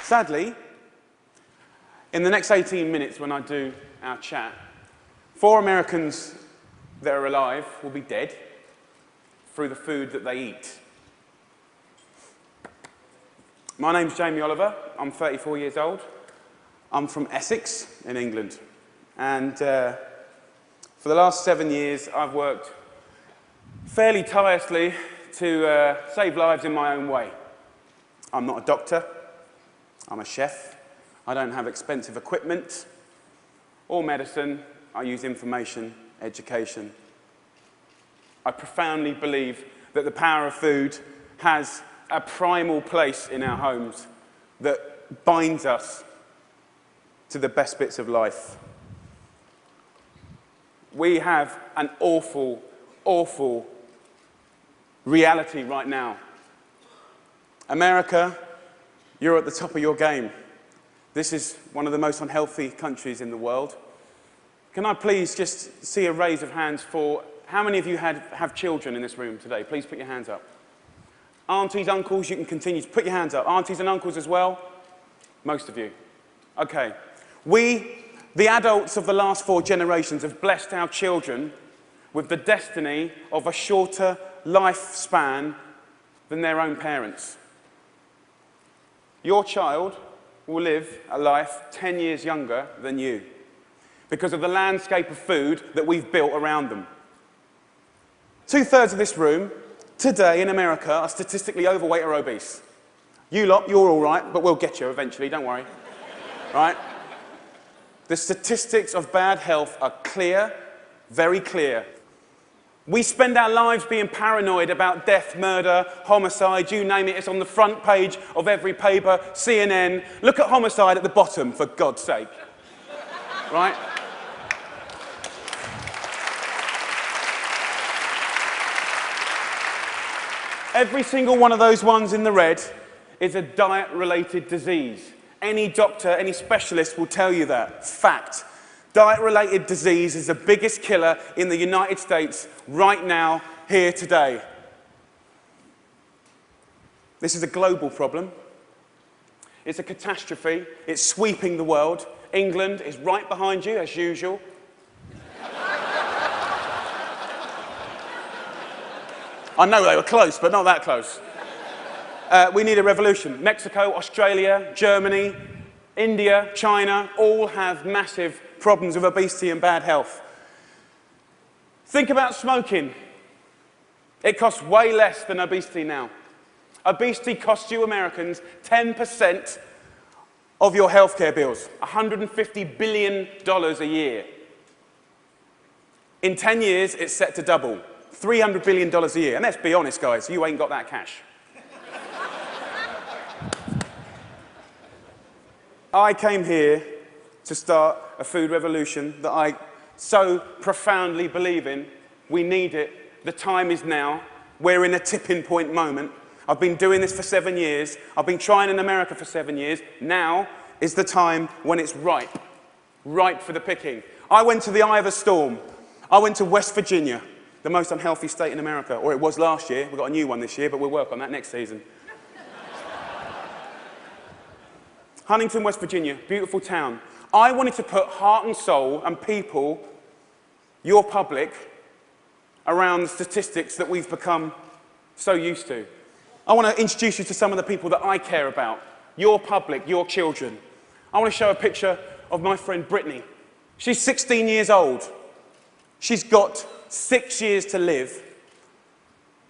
Sadly, in the next 18 minutes when I do our chat, 4 Americans that are alive will be dead through the food that they eat. My name's JamieOliver. I'm 34 years old. I'm from Essex in England. And for the last 7 years, I've worked fairly tirelessly to save lives in my own way. I'm not a doctor. I'm a chef. I don't have expensive equipment or medicine. I use information, education. I profoundly believe that the power of food has a primal place in our homes that binds us to the best bits of life. We have an awful, awful reality right now. America, you're at the top of your game. This is one of the most unhealthy countries in the world. Can I please just see a raise of hands for how many of you have children in this room today? Please put your hands up. Aunties, uncles, you can continue to put your hands up. Aunties and uncles as well? Most of you. Okay. We, the adults of the last 4 generations, have blessed our children with the destiny of a shorter lifespan than their own parents. Your child will live a life 10 years younger than you because of the landscape of food that we've built around them. 2/3 of this room today in America are statistically overweight or obese. You lot, you're all right, but we'll get you eventually, don't worry. Right? The statistics of bad health are clear, very clear. We spend our lives being paranoid about death, murder, homicide, you name it. It's on the front page of every paper, CNN. Look at homicide at the bottom, for God's sake. Right? Every single one of those ones in the red is a diet-related disease. Any doctor, any specialist will tell you that. Fact. Diet-related disease is the biggest killer in the United States right now, here today. This is a global problem. It's a catastrophe. It's sweeping the world. England is right behind you, as usual. I know they were close, but not that close. We need a revolution. Mexico, Australia, Germany, India, China, all have massive problems with obesity and bad health. Think about smoking. It costs way less than obesity now. Obesity costs you Americans 10% of your healthcare bills, $150 billion a year. In 10 years, it's set to double, $300 billion a year. And let's be honest, guys, you ain't got that cash. I came here to start a food revolution that I so profoundly believe in. We need it. The time is now. We're in a tipping point moment. I've been doing this for 7 years. I've been trying in America for 7 years. Now is the time when it's ripe. Ripe for the picking. I went to the eye of a storm. I went to West Virginia, the most unhealthy state in America. Or it was last year. We've got a new one this year, but we'll work on that next season. Huntington, West Virginia, beautiful town. I wanted to put heart and soul and people, your public, around the statistics that we've become so used to. I want to introduce you to some of the people that I care about, your public, your children. I want to show a picture of my friend Brittany. She's 16 years old. She's got 6 years to live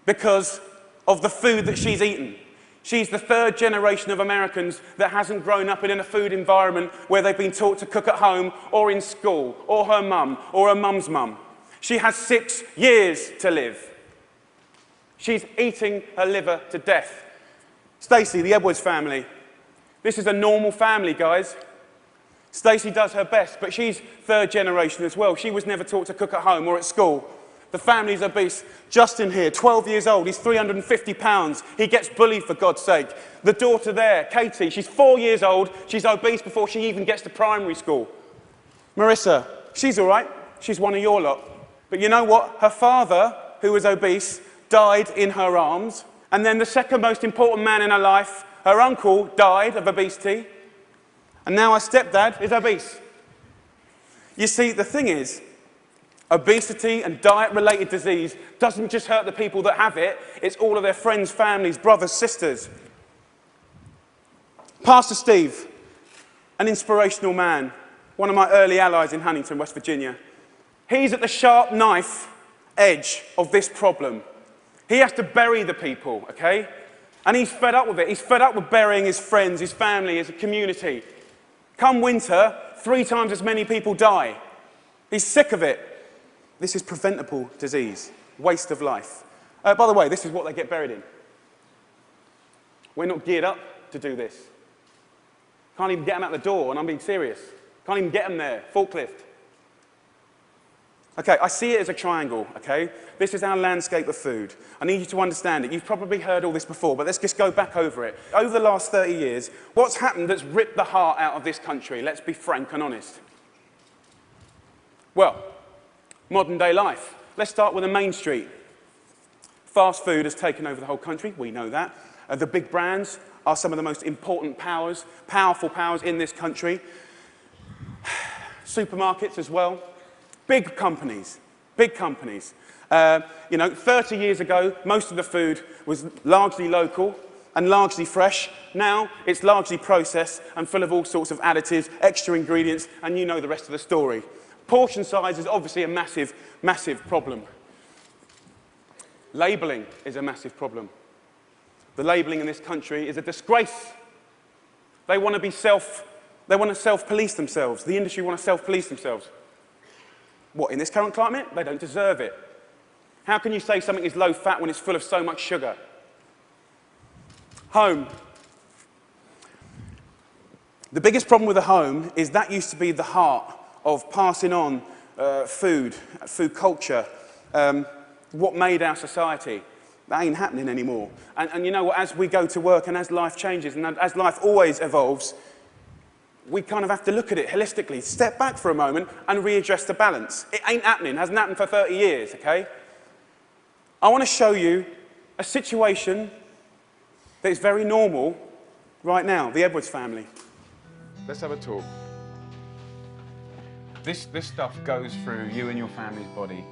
because of the food that she's eaten. She's the 3rd generation of Americans that hasn't grown up in a food environment where they've been taught to cook at home or in school, or her mum, or her mum's mum. She has 6 years to live. She's eating her liver to death. Stacey, the Edwards family. This is a normal family, guys. Stacey does her best, but she's 3rd generation as well. She was never taught to cook at home or at school. The family's obese. Justin here, 12 years old, he's 350 pounds. He gets bullied, for God's sake. The daughter there, Katie, she's 4 years old. She's obese before she even gets to primary school. Marissa, she's all right. She's one of your lot. But you know what? Her father, who was obese, died in her arms. And then the second most important man in her life Her uncle died of obesity, and now her stepdad is obese. You see, the thing is, obesity and diet-related disease doesn't just hurt the people that have it, it's all of their friends, families, brothers, sisters. Pastor Steve, an inspirational man, one of my early allies in Huntington, West Virginia. He's at the sharp knife edge of this problem. He has to bury the people, okay? And he's fed up with it. He's fed up with burying his friends, his family, his community. Come winter, 3 times as many people die. He's sick of it. This is preventable disease, waste of life. By the way, this is what they get buried in. We're not geared up to do this. Can't even get them out the door, and I'm being serious. Can't even get them there, forklift. Okay, I see it as a triangle, okay? This is our landscape of food. I need you to understand it. You've probably heard all this before, but let's just go back over it. Over the last 30 years, what's happened that's ripped the heart out of this country? Let's be frank and honest. Well, modern day life. Let's start with the main street. Fast food has taken over the whole country, we know that. The big brands are some of the most important powers, powerful powers in this country. Supermarkets as well. Big companies, big companies. 30 years ago, most of the food was largely local and largely fresh. Now, it's largely processed and full of all sorts of additives, extra ingredients, and you know the rest of the story. Portion size is obviously a massive, massive problem. Labelling is a massive problem. The labelling in this country is a disgrace. They want to self-police themselves. The industry want to self-police themselves. What, in this current climate? They don't deserve it. How can you say something is low fat when it's full of so much sugar? Home. The biggest problem with the home is that used to be the heart of passing on food culture, what made our society. That ain't happening anymore. And you know what, as we go to work and as life changes and as life always evolves, we kind of have to look at it holistically, step back for a moment and readdress the balance. It ain't happening, hasn't happened for 30 years, okay? I want to show you a situation that is very normal right now, the Edwards family. Let's have a talk. This stuff goes through you and your family's body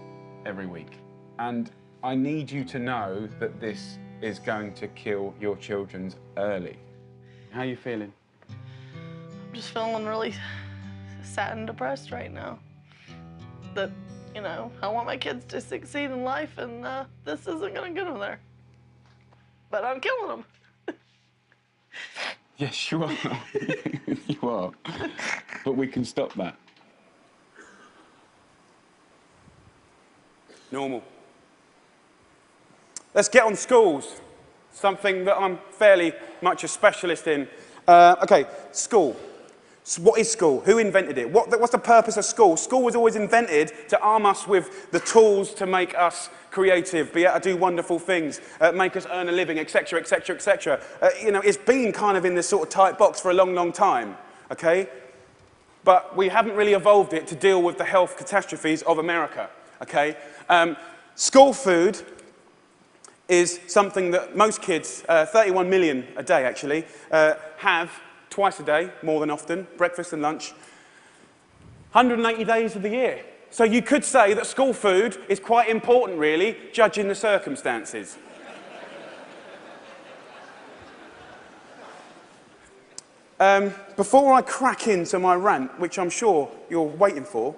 every week. And I need you to know that this is going to kill your children early. How are you feeling? I'm just feeling really sad and depressed right now. That, you know, I want my kids to succeed in life, and this isn't gonna get them there. But I'm killing them. Yes, you are. You are. But we can stop that. Normal. Let's get on schools, something that I'm fairly much a specialist in. Okay, school. So what is school? Who invented it? What's the purpose of school? School was always invented to arm us with the tools to make us creative, be able to do wonderful things, make us earn a living, etc., etc., etc. It's been kind of in this sort of tight box for a long, long time, okay? But we haven't really evolved it to deal with the health catastrophes of America, okay? School food is something that most kids, 31 million a day actually, have twice a day, more than often, breakfast and lunch, 180 days of the year. So you could say that school food is quite important, really, judging the circumstances. Before I crack into my rant, which I'm sure you're waiting for,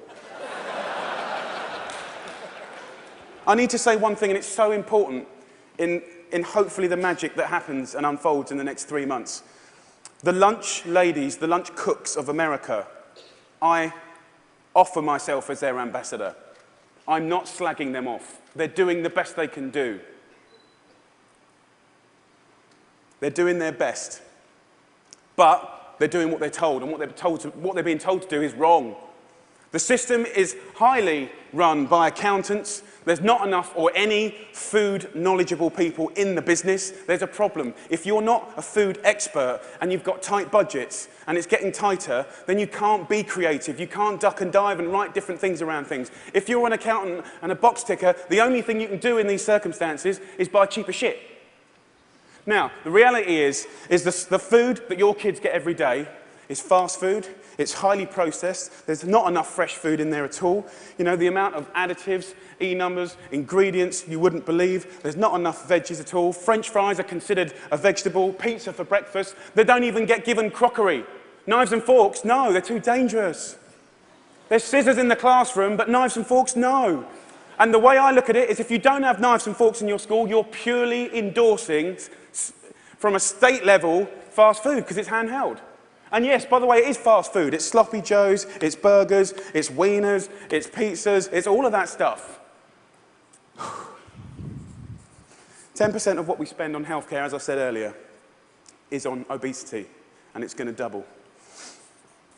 I need to say one thing, and it's so important in hopefully the magic that happens and unfolds in the next 3 months. The lunch ladies, the lunch cooks of America, I offer myself as their ambassador. I'm not slagging them off. They're doing the best they can do. They're doing their best. But they're doing what they're told, and what they're being told to do is wrong. The system is highly run by accountants. There's not enough or any food knowledgeable people in the business. There's a problem. If you're not a food expert and you've got tight budgets and it's getting tighter, then you can't be creative. You can't duck and dive and write different things around things. If you're an accountant and a box ticker, the only thing you can do in these circumstances is buy cheaper shit. Now, the reality is the food that your kids get every day is fast food. It's highly processed. There's not enough fresh food in there at all. You know, the amount of additives, E-numbers, ingredients you wouldn't believe. There's not enough veggies at all. French fries are considered a vegetable. Pizza for breakfast. They don't even get given crockery. Knives and forks, no, they're too dangerous. There's scissors in the classroom, but knives and forks, no. And the way I look at it is if you don't have knives and forks in your school, you're purely endorsing, from a state level, fast food, because it's handheld. And yes, by the way, it is fast food. It's sloppy joes, it's burgers, it's wieners, it's pizzas, it's all of that stuff. 10% of what we spend on healthcare, as I said earlier, is on obesity, and it's going to double.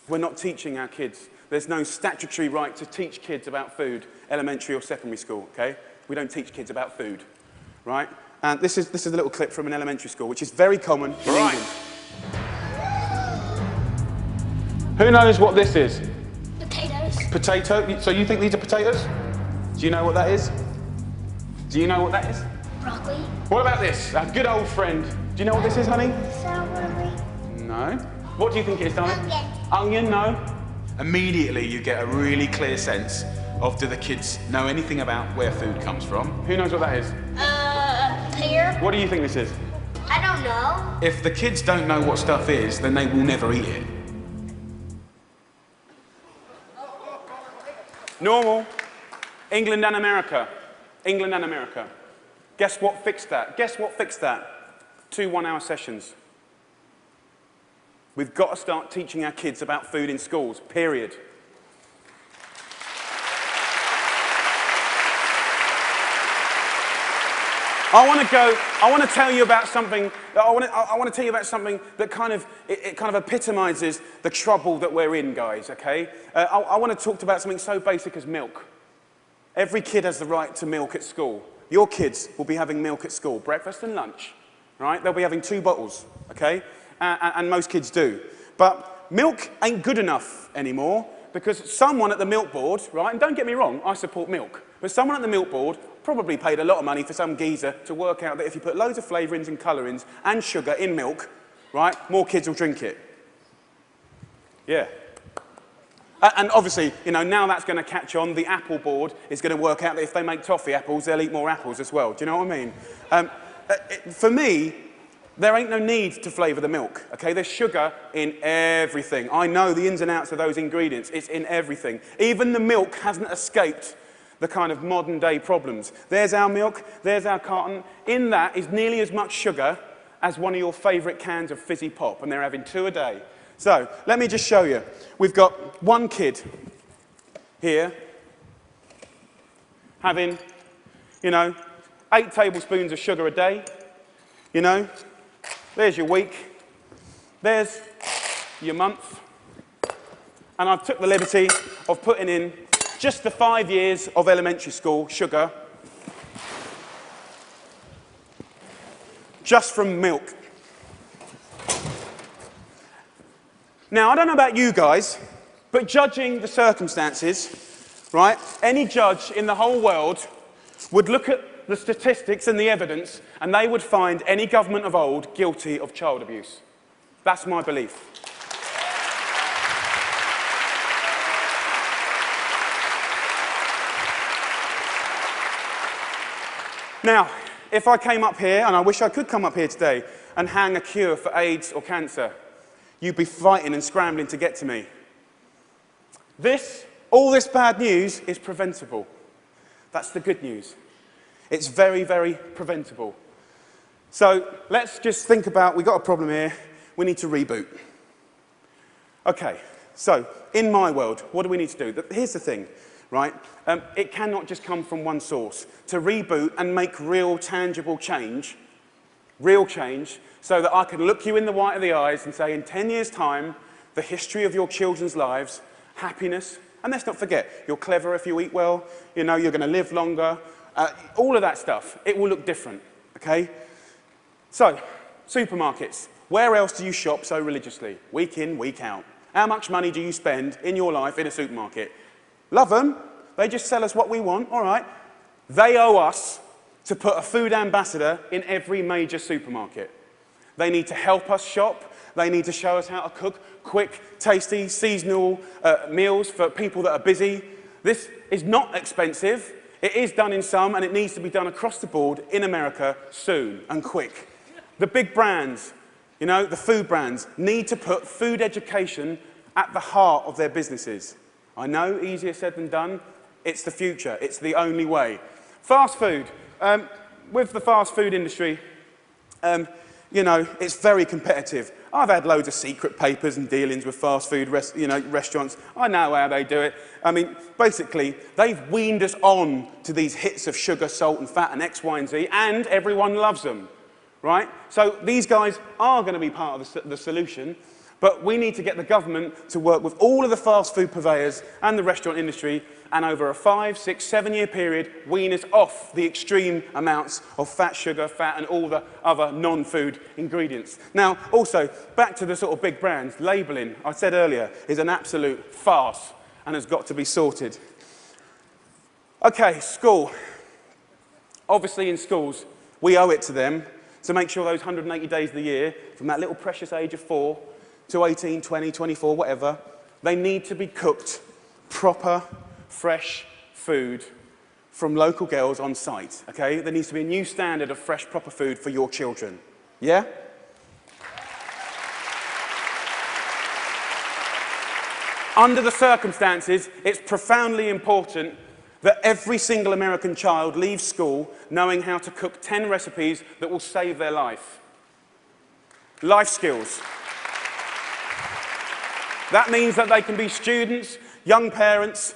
We're not teaching our kids. There's no statutory right to teach kids about food, elementary or secondary school, okay? We don't teach kids about food, right? And this is a little clip from an elementary school, which is very common in England. Who knows what this is? Potatoes. Potato? So you think these are potatoes? Do you know what that is? Do you know what that is? Broccoli. What about this? Our good old friend. Do you know what this is, honey? Celery. No. What do you think it is, darling? Onion. Onion, no. Immediately you get a really clear sense of, do the kids know anything about where food comes from? Who knows what that is? Pear. What do you think this is? I don't know. If the kids don't know what stuff is, then they will never eat it. Normal. England and America. England and America. Guess what fixed that? Guess what fixed that? 2 one-hour sessions. We've got to start teaching our kids about food in schools, period. I want to tell you about something that kind of epitomizes the trouble that we're in, guys, okay? I want to talk about something so basic as milk. Every kid has the right to milk at school. Your kids will be having milk at school, breakfast and lunch, right? They'll be having 2 bottles, okay? And most kids do. But milk ain't good enough anymore because someone at the milk board, right, and don't get me wrong, I support milk, but someone at the milk board probably paid a lot of money for some geezer to work out that if you put loads of flavourings and colourings and sugar in milk, right, more kids will drink it. Yeah. And obviously, you know, now that's going to catch on. The apple board is going to work out that if they make toffee apples, they'll eat more apples as well. Do you know what I mean? For me, there ain't no need to flavour the milk, okay? There's sugar in everything. I know the ins and outs of those ingredients. It's in everything. Even the milk hasn't escaped the kind of modern day problems. There's our milk, there's our carton. In that is nearly as much sugar as one of your favourite cans of fizzy pop, and they're having 2 a day. So, let me just show you. We've got one kid here having, you know, 8 tablespoons of sugar a day, you know. There's your week. There's your month. And I've took the liberty of putting in just the 5 years of elementary school sugar, just from milk. Now, I don't know about you guys, but judging the circumstances, right, any judge in the whole world would look at the statistics and the evidence, and they would find any government of old guilty of child abuse. That's my belief. Now, if I came up here, and I wish I could come up here today, and hang a cure for AIDS or cancer, you'd be fighting and scrambling to get to me. All this bad news is preventable. That's the good news. It's very, very preventable. So let's just think about, we've got a problem here, we need to reboot. Okay, so in my world, what do we need to do? Here's the thing, right? It cannot just come from one source. To reboot and make real, tangible change, so that I can look you in the white of the eyes and say, in 10 years' time, the history of your children's lives, happiness, and let's not forget, you're clever if you eat well, you know, you're going to live longer, all of that stuff, it will look different, okay? So, supermarkets. Where else do you shop so religiously? Week in, week out. How much money do you spend in your life in a supermarket? Love them. They just sell us what we want, all right. They owe us to put a food ambassador in every major supermarket. They need to help us shop. They need to show us how to cook quick, tasty, seasonal meals for people that are busy. This is not expensive. It is done in some, and it needs to be done across the board in America soon and quick. The big brands, you know, the food brands, need to put food education at the heart of their businesses. I know, easier said than done. It's the future. It's the only way. Fast food. With the fast food industry, you know, it's very competitive. I've had loads of secret papers and dealings with fast food restaurants. I know how they do it. I mean, basically, they've weaned us on to these hits of sugar, salt, and fat, and X, Y, and Z, and everyone loves them, right? So these guys are going to be part of the solution, but we need to get the government to work with all of the fast food purveyors and the restaurant industry, and over a 5, 6, 7-year period, wean us off the extreme amounts of fat, sugar, fat, and all the other non-food ingredients. Now, also, back to the sort of big brands, labelling, I said earlier, is an absolute farce and has got to be sorted. Okay, school. Obviously, in schools, we owe it to them to make sure those 180 days of the year, from that little precious age of 4 to 18, 20, 24, whatever, they need to be cooked proper, fresh food from local girls on site, okay? There needs to be a new standard of fresh, proper food for your children. Yeah? Under the circumstances, it's profoundly important that every single American child leaves school knowing how to cook 10 recipes that will save their life. Life skills. That means that they can be students, young parents,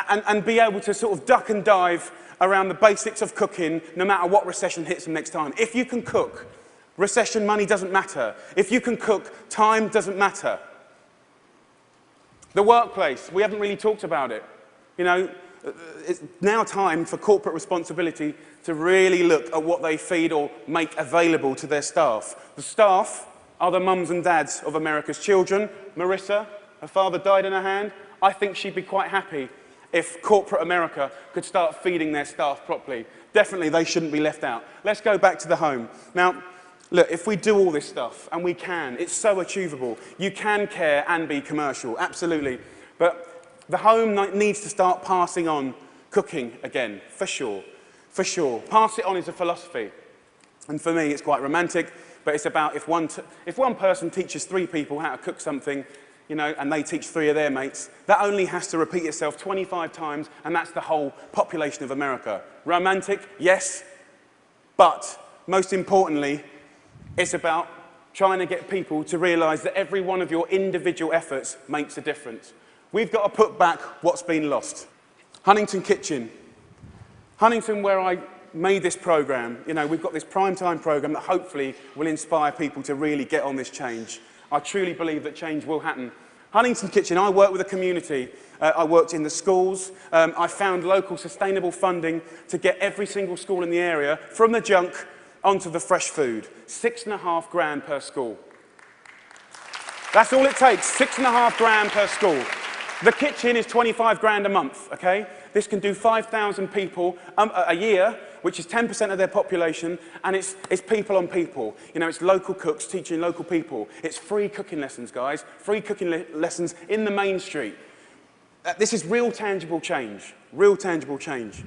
and be able to sort of duck and dive around the basics of cooking no matter what recession hits them next time. If you can cook, recession money doesn't matter. If you can cook, time doesn't matter. The workplace, we haven't really talked about it. You know, it's now time for corporate responsibility to really look at what they feed or make available to their staff. The staff are the mums and dads of America's children. Marissa, her father died in her hand. I think she'd be quite happy if corporate America could start feeding their staff properly. Definitely, they shouldn't be left out. Let's go back to the home. Now, look, if we do all this stuff, and we can, it's so achievable. You can care and be commercial, absolutely. But the home needs to start passing on cooking again, for sure. For sure. Pass it on is a philosophy. And for me, it's quite romantic, but it's about if one person teaches 3 people how to cook something, you know, and they teach 3 of their mates, that only has to repeat itself 25 times, and that's the whole population of America. Romantic, yes, but most importantly, it's about trying to get people to realise that every one of your individual efforts makes a difference. We've got to put back what's been lost. Huntington Kitchen. Huntington, where I made this programme, you know, we've got this primetime programme that hopefully will inspire people to really get on this change. I truly believe that change will happen. Huntington Kitchen, I work with a community. I worked in the schools. I found local sustainable funding to get every single school in the area from the junk onto the fresh food. $6.5 grand per school. That's all it takes, $6.5 grand per school. The kitchen is 25 grand a month, okay? This can do 5,000 people a year, which is 10% of their population, and it's people on people. You know, it's local cooks teaching local people. It's free cooking lessons, guys. Free cooking lessons in the main street. This is real tangible change. Real tangible change.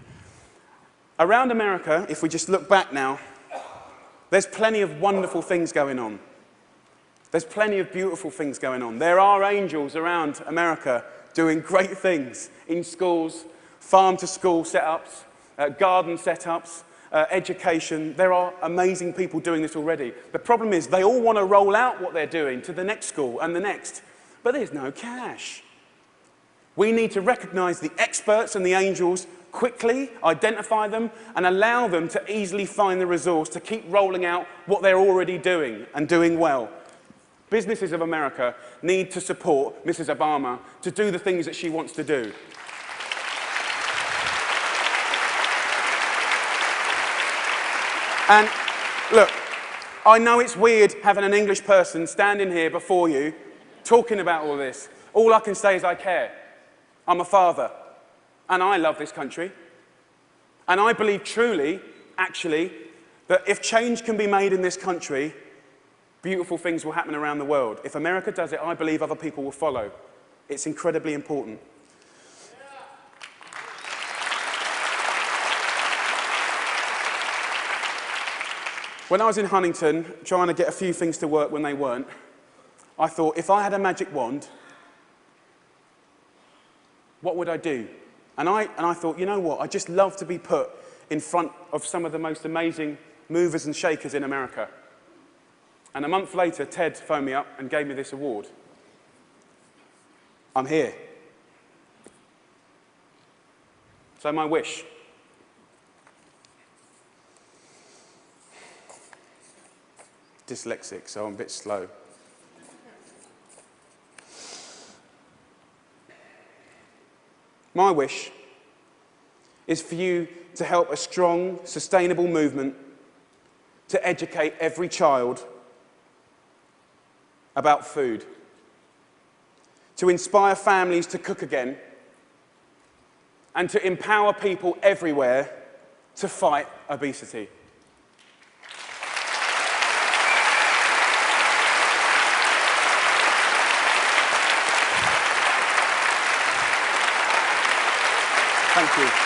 Around America, if we just look back now, there's plenty of wonderful things going on. There's plenty of beautiful things going on. There are angels around America doing great things in schools, farm-to-school setups, garden setups, education. There are amazing people doing this already. The problem is they all want to roll out what they're doing to the next school and the next, but there's no cash. We need to recognize the experts and the angels quickly, identify them, and allow them to easily find the resource to keep rolling out what they're already doing and doing well. Businesses of America need to support Mrs. Obama to do the things that she wants to do. And look, I know it's weird having an English person standing here before you talking about all this. All I can say is I care. I'm a father, and I love this country. And I believe truly, actually, that if change can be made in this country, beautiful things will happen around the world. If America does it, I believe other people will follow. It's incredibly important. When I was in Huntington, trying to get a few things to work when they weren't, I thought, if I had a magic wand, what would I do? And I thought, you know what, I'd just love to be put in front of some of the most amazing movers and shakers in America. And a month later, Ted phoned me up and gave me this award. I'm here. So my wish. Dyslexic, so I'm a bit slow. My wish is for you to help a strong, sustainable movement to educate every child about food, to inspire families to cook again, and to empower people everywhere to fight obesity. Thank you.